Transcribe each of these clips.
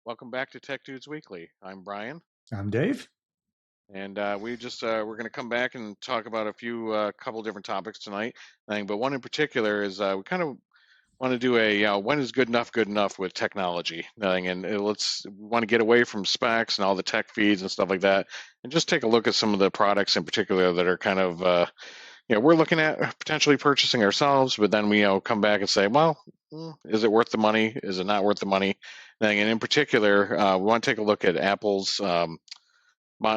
Welcome back to Tech Dudes Weekly. I'm Brian, I'm Dave. and we're going to come back and talk about a few couple different topics tonight. I think, but one in particular is we kind of want to do a when is good enough with technology. I think, and we want to get away from specs and all the tech feeds and stuff like that, and just take a look at some of the products in particular that are kind of we're looking at potentially purchasing ourselves, but then we come back and say, well, is it worth the money? Is it not worth the money? And in particular, we want to take a look at Apple's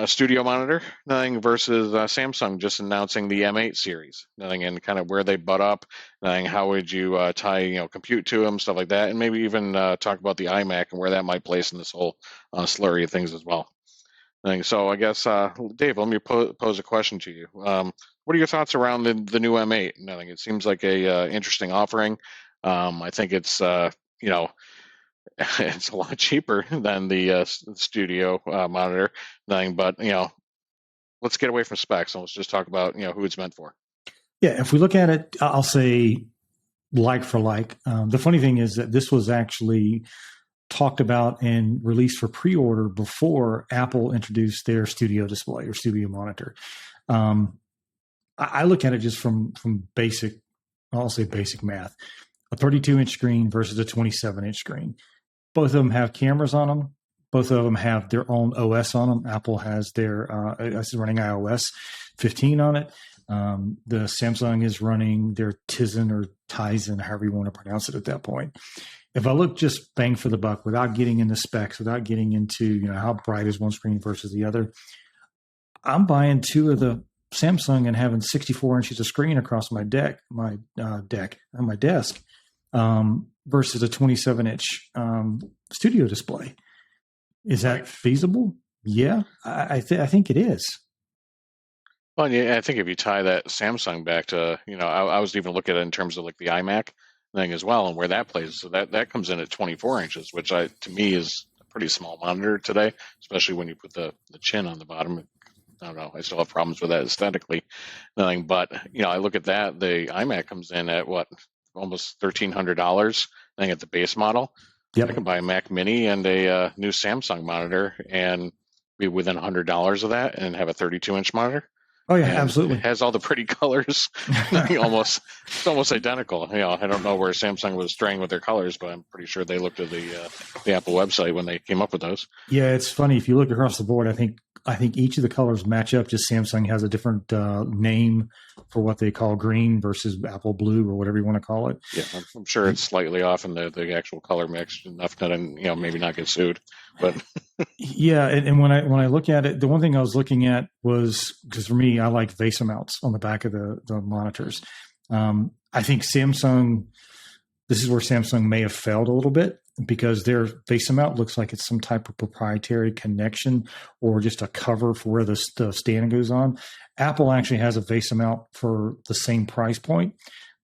studio monitor, versus Samsung just announcing the M8 series, and kind of where they butt up, how would you tie compute to them, stuff like that, and maybe even talk about the iMac and where that might place in this whole slurry of things as well. So I guess, Dave, let me pose a question to you. What are your thoughts around the new M8? I think it seems like a interesting offering. I think it's it's a lot cheaper than the studio monitor thing, but let's get away from specs and let's just talk about who it's meant for. Yeah, if we look at it, I'll say like for like. The funny thing is that this was actually talked about and released for pre-order before Apple introduced their studio display or studio monitor. I look at it just from basic, I'll say basic math. A 32-inch screen versus a 27-inch screen. Both of them have cameras on them. Both of them have their own OS on them. Apple has their running iOS 15 on it. The Samsung is running their Tizen or Tizen, however you want to pronounce it at that point. If I look just bang for the buck, without getting into specs, without getting into how bright is one screen versus the other, I'm buying two of the Samsung and having 64 inches of screen across my desk, versus a 27-inch studio display. Is that feasible? Yeah, I think it is. Well, yeah, I think if you tie that Samsung back to, I was even looking at it in terms of like the iMac thing as well, and where that plays. So that comes in at 24 inches, which to me is a pretty small monitor today, especially when you put the chin on the bottom. I don't know. I still have problems with that aesthetically. But I look at that. The iMac comes in at what, almost $1,300. I think at the base model. Yep. I can buy a Mac Mini and a new Samsung monitor and be within $100 of that and have a 32-inch monitor. Oh yeah, and absolutely. It has all the pretty colors. It's almost identical. I don't know where Samsung was straying with their colors, but I'm pretty sure they looked at the Apple website when they came up with those. Yeah, it's funny if you look across the board. I think each of the colors match up. Just Samsung has a different name for what they call green versus Apple blue or whatever you want to call it. Yeah, I'm sure it's slightly off in the actual color mix enough that maybe not get sued. But yeah, and when I look at it, the one thing I was looking at was, because for me, I like VESA mounts on the back of the monitors. I think Samsung, this is where Samsung may have failed a little bit, because their VESA mount looks like it's some type of proprietary connection or just a cover for where the stand goes on. Apple actually has a VESA mount for the same price point,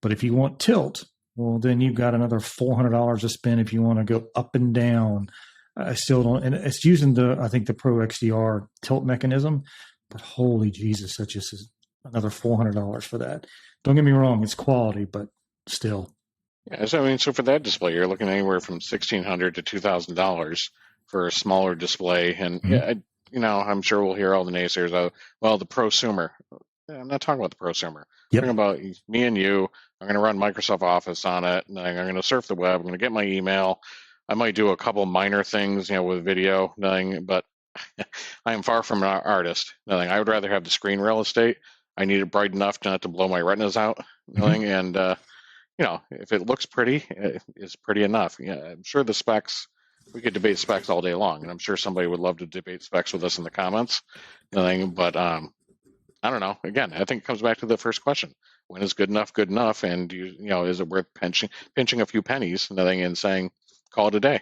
but if you want tilt, well, then you've got another $400 to spend if you want to go up and down. I still don't, and it's using I think the Pro XDR tilt mechanism, but holy Jesus, that just is another $400 for that. Don't get me wrong, it's quality, but still. Yeah, so for that display, you're looking anywhere from $1,600 to $2,000 for a smaller display, and I'm sure we'll hear all the naysayers. Well, the prosumer. I'm not talking about the prosumer. Yep. I'm talking about me and you. I'm going to run Microsoft Office on it, and I'm going to surf the web. I'm going to get my email. I might do a couple minor things, with video, but I am far from an artist. I would rather have the screen real estate. I need it bright enough not to blow my retinas out, and if it looks pretty, it's pretty enough. Yeah, I'm sure the specs, we could debate specs all day long, and I'm sure somebody would love to debate specs with us in the comments. But I don't know. Again, I think it comes back to the first question: when is good enough? And is it worth pinching a few pennies, and saying, call it a day?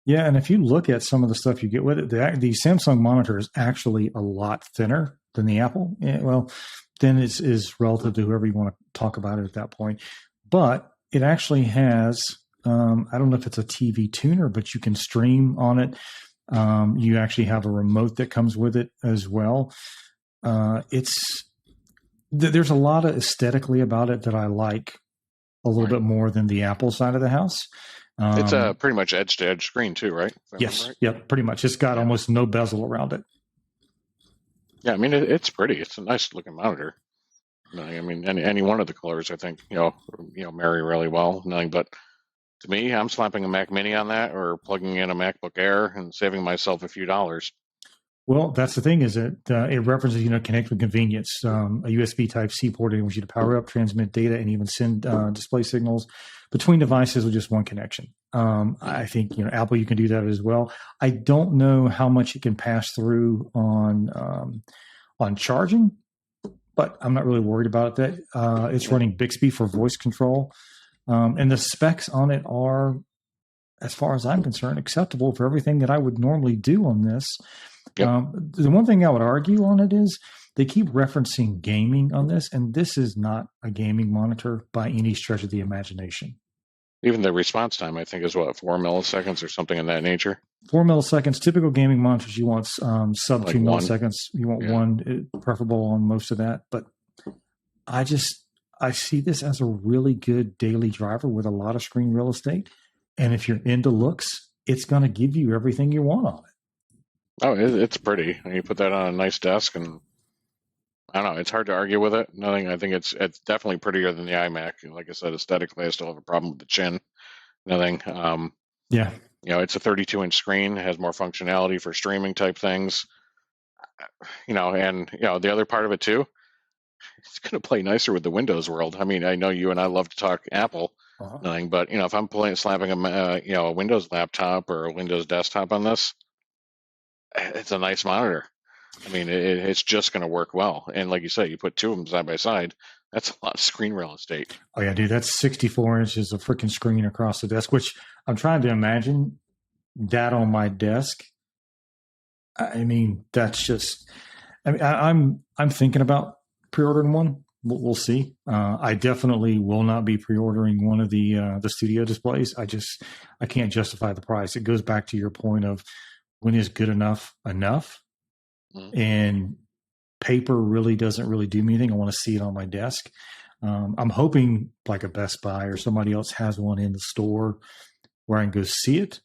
Yeah, and if you look at some of the stuff you get with it, the Samsung monitor is actually a lot thinner than the Apple. Yeah, well, thin is relative to whoever you want to talk about it at that point. But it actually has, I don't know if it's a TV tuner, but you can stream on it. You actually have a remote that comes with it as well. There's a lot of aesthetically about it that I like a little bit more than the Apple side of the house. It's a pretty much edge to edge screen too, right? If I remember Yes, right. yeah, pretty much. It's got Yeah. almost no bezel around it. Yeah, I mean it's pretty. It's a nice looking monitor. No, I mean any one of the colors I think marry really well. Nothing but to me, I'm slapping a Mac Mini on that or plugging in a MacBook Air and saving myself a few dollars. Well, that's the thing is that it references, connect with convenience, a USB Type C port enables you to power up, transmit data, and even send display signals between devices with just one connection. I think, Apple, you can do that as well. I don't know how much it can pass through on charging, but I'm not really worried about that. It's running Bixby for voice control. And the specs on it are, as far as I'm concerned, acceptable for everything that I would normally do on this. Yep. The one thing I would argue on it is they keep referencing gaming on this, and this is not a gaming monitor by any stretch of the imagination. Even the response time, I think, is 4 milliseconds or something in that nature. 4 milliseconds. Typical gaming monitors, you want sub Like 2 one. milliseconds. You want one, preferable on most of that. But I see this as a really good daily driver with a lot of screen real estate. And if you're into looks, it's going to give you everything you want on it. Oh, it's pretty. And you put that on a nice desk, and I don't know. It's hard to argue with it. Nothing. I think it's definitely prettier than the iMac. Like I said, aesthetically, I still have a problem with the chin. Nothing. Yeah. It's a 32-inch screen. It has more functionality for streaming type things. And the other part of it too, it's going to play nicer with the Windows world. I mean, I know you and I love to talk Apple, nothing, but if I'm slapping a Windows laptop or a Windows desktop on this, it's a nice monitor. I mean, it's just going to work well. And like you say, you put two of them side by side, that's a lot of screen real estate. Oh yeah, dude, that's 64 inches of freaking screen across the desk, which I'm trying to imagine that on my desk. I mean, that's just, I'm thinking about pre-ordering one. We'll see. I definitely will not be pre-ordering one of the studio displays. I can't justify the price. It goes back to your point of when is good enough. Mm-hmm. And paper really doesn't really do me anything. I want to see it on my desk. I'm hoping like a Best Buy or somebody else has one in the store where I can go see it.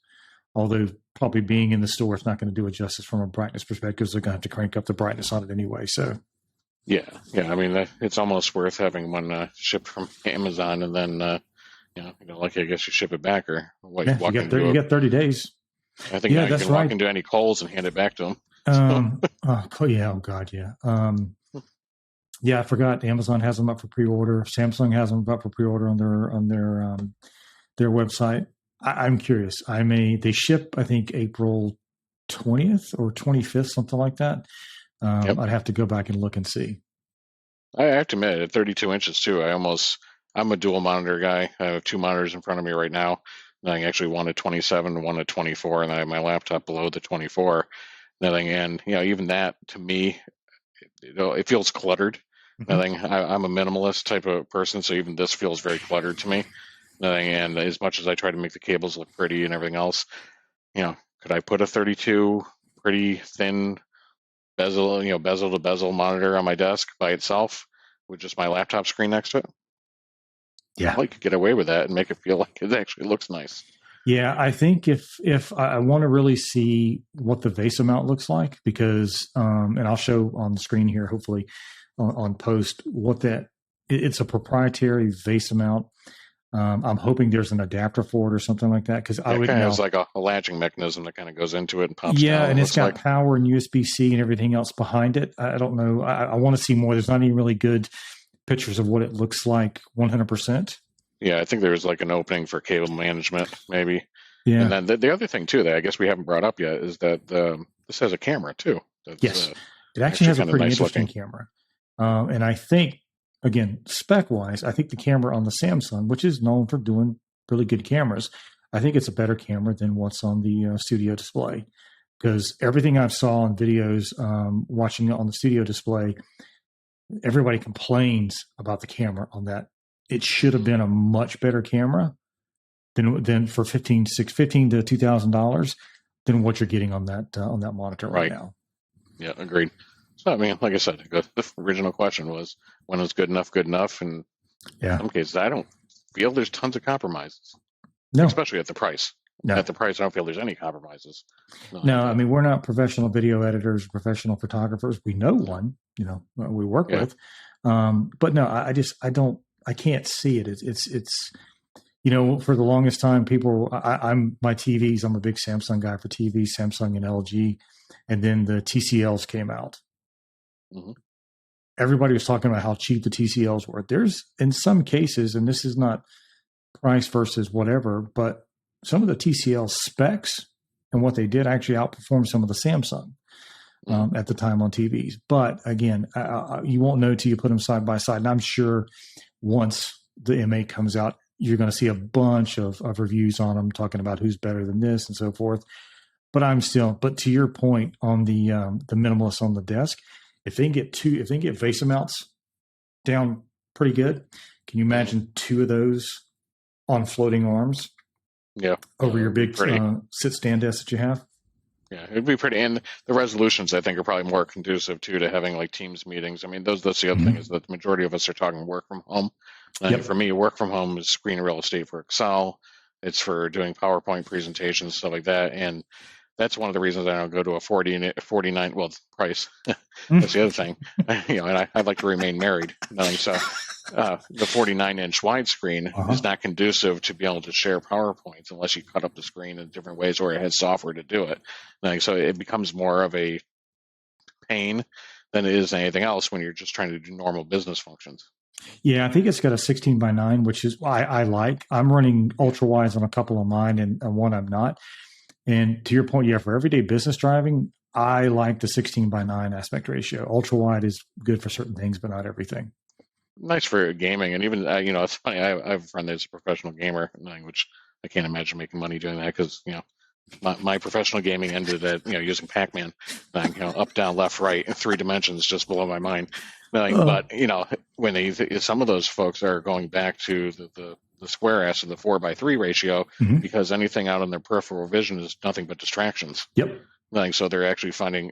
Although probably being in the store, it's not going to do it justice from a brightness perspective. They're going to have to crank up the brightness on it anyway. So, yeah. I mean, it's almost worth having one shipped from Amazon, and then lucky I guess you ship it back or what? Yeah, you got 30 days. I think you can walk into any Kohl's and hand it back to them. Oh God, yeah. Yeah, I forgot. Amazon has them up for pre-order. Samsung has them up for pre-order on their website. I'm curious. They ship, I think, April 20th or 25th, something like that. Yep. I'd have to go back and look and see. I have to admit, at 32 inches too, I'm a dual monitor guy. I have two monitors in front of me right now. I actually one at 27, one at 24, and I have my laptop below the 24. And even that to me, it feels cluttered. Mm-hmm. I'm a minimalist type of person, so even this feels very cluttered to me. And as much as I try to make the cables look pretty and everything else, could I put a 32 pretty thin bezel to bezel monitor on my desk by itself with just my laptop screen next to it? Yeah, I could get away with that and make it feel like it actually looks nice. Yeah, I think if I want to really see what the VESA mount looks like, because and I'll show on the screen here, hopefully on post, it's a proprietary VESA mount. I'm hoping there's an adapter for it or something like that, because I would know. It's like a latching mechanism that kind of goes into it and pops down. Yeah, and it's got power and USB-C and everything else behind it. I don't know. I want to see more. There's not any really good pictures of what it looks like 100%. Yeah, I think there's like an opening for cable management, maybe. Yeah. And then the other thing too that I guess we haven't brought up yet is that this has a camera too. Yes, it actually has a pretty interesting camera. And I think, again, spec-wise, I think the camera on the Samsung, which is known for doing really good cameras, I think it's a better camera than what's on the studio display. Because everything I saw in videos, watching it on the studio display, everybody complains about the camera on that. It should have been a much better camera than for $1,500 to $2,000 than what you're getting on that monitor right now. Yeah, agreed. So I mean, like I said, the original question was when is good enough, and in some cases, I don't feel there's tons of compromises. No, especially at the price. no, At the price, I don't feel there's any compromises. no. I mean, we're not professional video editors, professional photographers. We know one, we work with, but no, I can't see it. It's for the longest time, I'm my TVs. I'm a big Samsung guy for TVs, Samsung and LG, and then the TCLs came out. Mm-hmm. Everybody was talking about how cheap the TCLs were. There's, in some cases, and this is not price versus whatever, but some of the TCL specs and what they did actually outperformed some of the Samsung at the time on TVs. But again, you won't know till you put them side by side. And I'm sure once the M8 comes out, you're going to see a bunch of reviews on them talking about who's better than this and so forth. But but to your point on the Minimalist on the desk, if they can get VESA mounts down pretty good, can you imagine two of those on floating arms? Yeah. Over your big sit stand desk that you have? Yeah, it'd be pretty. And the resolutions, I think, are probably more conducive too to having like Teams meetings. I mean, that's the other thing is that the majority of us are talking work from home. And for me, work from home is screen real estate for Excel. It's for doing PowerPoint presentations, stuff like that. And that's one of the reasons I don't go to a 49. Well, price. That's the other thing. And I'd like to remain married. So the 49-inch widescreen is not conducive to be able to share PowerPoints unless you cut up the screen in different ways or it has software to do it. So it becomes more of a pain than it is anything else when you're just trying to do normal business functions. Yeah, I think it's got a 16:9, which is I like. I'm running ultra wides on a couple of mine and one I'm not. And to your point, for everyday business driving, I like the 16:9 aspect ratio. Ultra wide is good for certain things, but not everything. Nice for gaming, and even it's funny. I have a friend that's a professional gamer, which I can't imagine making money doing that because my professional gaming ended at using Pac-Man, up, down, left, right, in 3 dimensions, just below my mind. But when some of those folks are going back to the square S and the 4:3 ratio because anything out in their peripheral vision is nothing but distractions. Yep. So they're actually finding.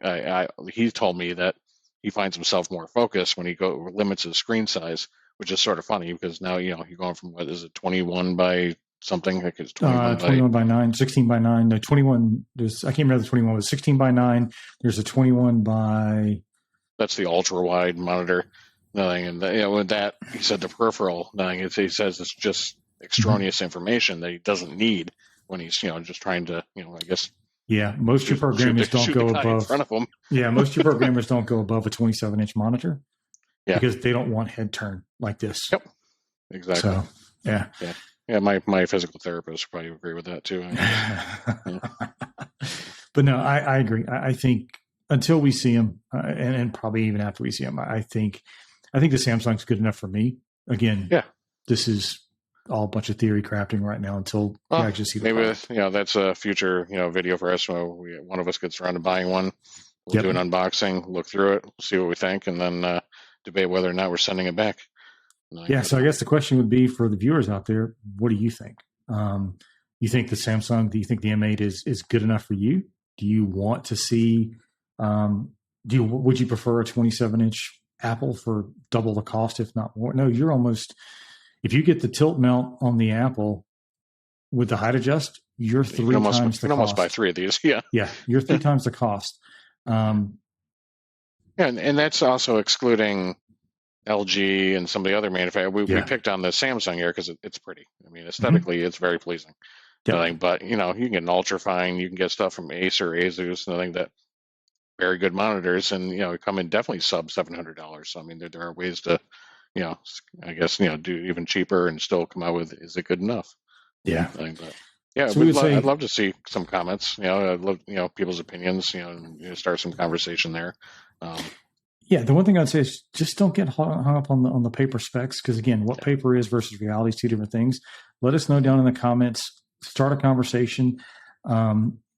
He told me that he finds himself more focused when he limits his screen size, which is sort of funny because now you're going from 21 by something. Like it's 21 by 9, 16 by 9. No, 21. I can't remember the 21 was 16 by 9. There's a 21 by. That's the ultra wide monitor. And with that, he said the peripheral. He says it's just extraneous information that he doesn't need when he's just trying to I guess. Yeah, most of your programmers don't go above. In front of them. Yeah, most of your programmers don't go above a 27-inch monitor. Yeah, because they don't want head turn like this. Yep, exactly. So yeah. My physical therapist probably agree with that too. But no, I agree. I think until we see them, and probably even after we see them, I think the Samsung's good enough for me. Again, this is all a bunch of theory crafting right now until we actually see the product. Maybe that's a future video for us. One of us gets around to buying one. We'll do an unboxing, look through it, see what we think, and then debate whether or not we're sending it back. So I guess the question would be for the viewers out there: what do you think? You think the Samsung? Do you think the M8 is good enough for you? Do you want to see? Would you prefer a 27-inch Apple for double the cost, if not more? No, you're almost. If you get the tilt mount on the Apple with the height adjust, you're three times the cost. You can almost buy 3 of these. Yeah. Yeah. You're 3 times the cost. And that's also excluding LG and some of the other manufacturers. We picked on the Samsung here because it's pretty. I mean, aesthetically, it's very pleasing. Yep. But, you can get an ultrafine. You can get stuff from Acer, Asus, nothing that very good monitors and, come in definitely sub $700. So, I mean, there are ways to, I guess, do even cheaper and still come out with, is it good enough? Yeah. I'd love to see some comments, I'd love, people's opinions, and start some conversation there. The one thing I'd say is just don't get hung up on the paper specs. Cause again, what paper is versus reality is 2 different things. Let us know down in the comments, start a conversation.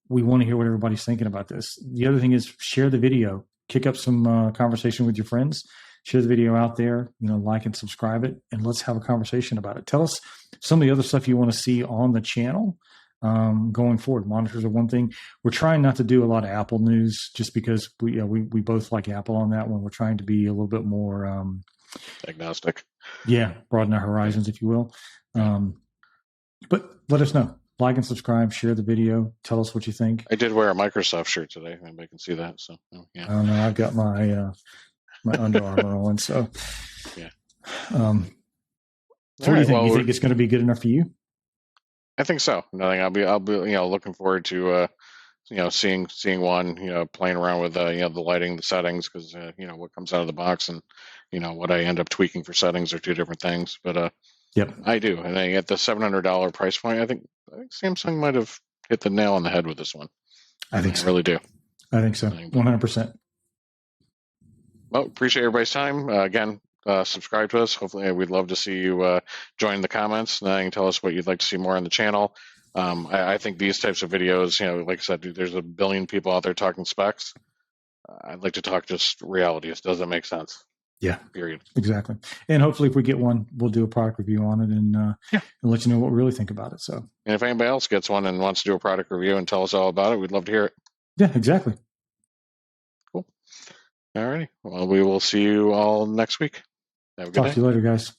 We want to hear what everybody's thinking about this. The other thing is share the video, kick up some conversation with your friends. Share the video out there, like and subscribe it, and let's have a conversation about it. Tell us some of the other stuff you want to see on the channel going forward. Monitors are one thing. We're trying not to do a lot of Apple news just because we both like Apple on that one. We're trying to be a little bit more agnostic. Yeah, broaden our horizons, if you will. But let us know. Like and subscribe. Share the video. Tell us what you think. I did wear a Microsoft shirt today. Anybody can see that. So yeah. I don't know. I've got my my Under Armour on. So yeah. So what do you think? You think it's going to be good enough for you? I think so. I'll be looking forward to seeing one, playing around with the lighting, the settings, because what comes out of the box and what I end up tweaking for settings are two different things. But yep, I do, and then at the $700 price point, I think Samsung might have hit the nail on the head with this one. I think so. I really do. I think so. 100%. Well, appreciate everybody's time. Again, subscribe to us. Hopefully, we'd love to see you join the comments. And then tell us what you'd like to see more on the channel. I think these types of videos, like I said, there's a billion people out there talking specs. I'd like to talk just realities. Does it make sense? Yeah. Period. Exactly. And hopefully, if we get one, we'll do a product review on it and let you know what we really think about it. So, and if anybody else gets one and wants to do a product review and tell us all about it, we'd love to hear it. Yeah, exactly. Cool. All righty. Well, we will see you all next week. Have a good day. Talk to you later, guys.